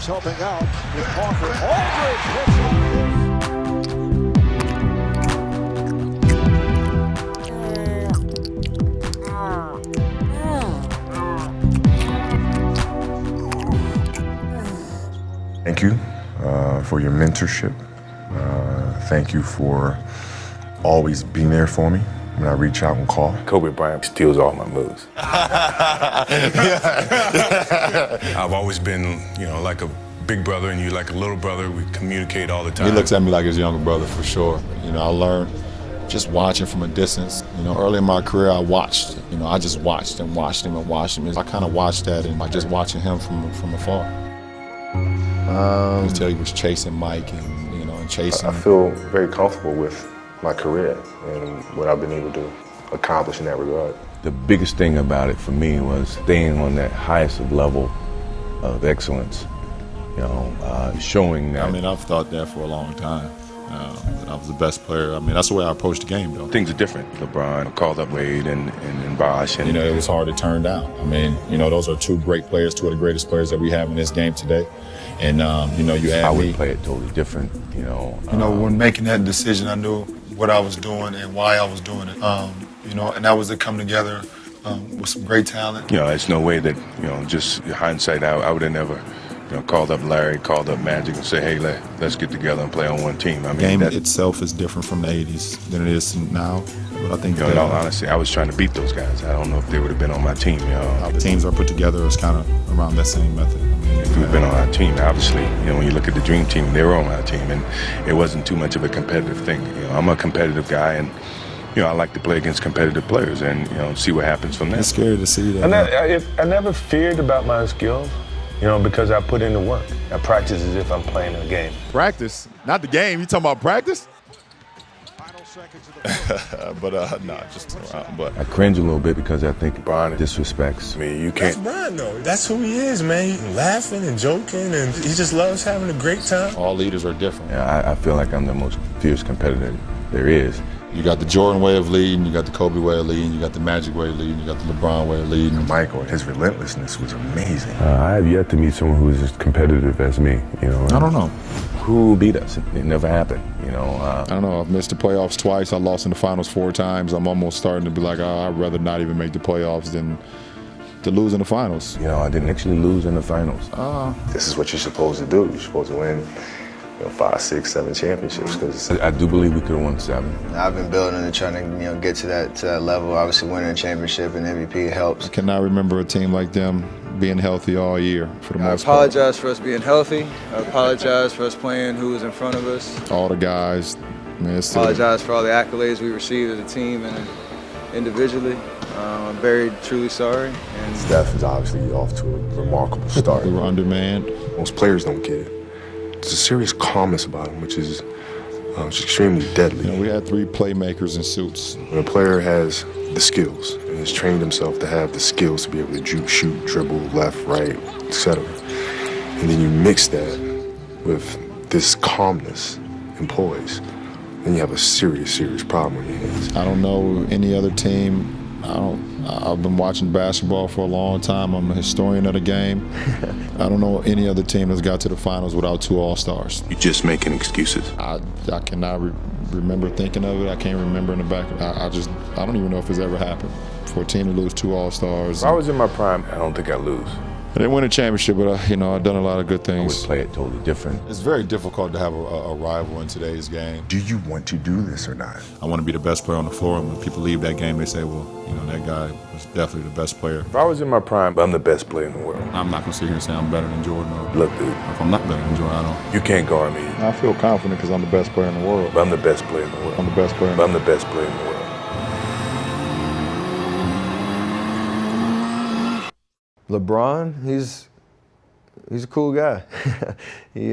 Aldridge helping out with Parker. Aldridge hits on. Thank you for your mentorship. Thank you for always being there for me when I reach out and call. Kobe Bryant steals all my moves. I've always been, like a big brother and you like a little brother. We communicate all the time. He looks at me like his younger brother for sure. I learned just watching from a distance. Early in my career, I watched. I just watched and watched him and watched him. I kind of watched that and just watching him from afar. Until he was chasing Mike and chasing. I feel very comfortable with my career and what I've been able to accomplish in that regard. The biggest thing about it for me was staying on that highest level of excellence, showing that. I've thought that for a long time, that I was the best player. That's the way I approach the game, though. Things are different. LeBron called up Wade and Bosh. And, it was hard to turn down. Those are two great players, two of the greatest players that we have in this game today. And, you had I would me. play it totally different, when making that decision, I knew what I was doing and why I was doing it. And that was to come together with some great talent. It's no way that, just hindsight, I would have never, called up Larry, called up Magic and say, hey, let's get together and play on one team. The game itself is different from the 80s than it is now. But I think in all honesty, I was trying to beat those guys. I don't know if they would have been on my team. The teams are put together as kind of around that same method. If we'd been on our team, obviously, when you look at the Dream Team, they were on our team, and it wasn't too much of a competitive thing. I'm a competitive guy, and I like to play against competitive players and see what happens from there. It's scary to see that. I never feared about my skills, because I put in the work. I practice as if I'm playing a game. Practice, not the game. You talking about practice? But just around. But I cringe a little bit because I think Bron disrespects me. You can't. That's Bron, though. That's who he is, man. He's laughing and joking, and he just loves having a great time. All leaders are different. Yeah, I feel like I'm the most fierce competitor there is. You got the Jordan way of leading, you got the Kobe way of leading, you got the Magic way of leading, you got the LeBron way of leading. Michael, his relentlessness was amazing. I have yet to meet someone who is as competitive as me. I don't know. Who beat us? It never happened. I don't know. I've missed the playoffs twice. I lost in the finals 4 times. I'm almost starting to be like, I'd rather not even make the playoffs than to lose in the finals. I didn't actually lose in the finals. This is what you're supposed to do. You're supposed to win 5, 6, 7 championships. Because I do believe we could have won 7. I've been building and trying to get to that level. Obviously, winning a championship and MVP helps. I cannot remember a team like them being healthy all year for the most part. I apologize for us being healthy. I apologize for us playing who was in front of us. All the guys. I apologize for all the accolades we received as a team and individually. I'm very, truly sorry. And Steph is obviously off to a remarkable start. We were undermanned. Most players don't get it. There's a serious calmness about him, which is extremely deadly. We had 3 playmakers in suits. When a player has the skills and has trained himself to have the skills to be able to juke, shoot, dribble, left, right, etc., and then you mix that with this calmness and poise, then you have a serious, serious problem on your hands. I don't know any other team. I've been watching basketball for a long time. I'm a historian of the game. I don't know any other team that's got to the finals without 2 All-Stars. You're just making excuses. I cannot remember thinking of it. I can't remember in the back. I don't even know if it's ever happened for a team to lose 2 All-Stars. If I was in my prime, I don't think I'd lose. I didn't win a championship, but I've done a lot of good things. I would play it totally different. It's very difficult to have a rival in today's game. Do you want to do this or not? I want to be the best player on the floor, and when people leave that game, they say, well, that guy was definitely the best player. If I was in my prime, I'm the best player in the world. I'm not going to sit here and say I'm better than Jordan. Look, dude. If I'm not better than Jordan, I don't. You can't guard me. I feel confident because I'm the best player in the world. But I'm the best player in the world. I'm the best player. I'm the best player in the world. LeBron, he's a cool guy. he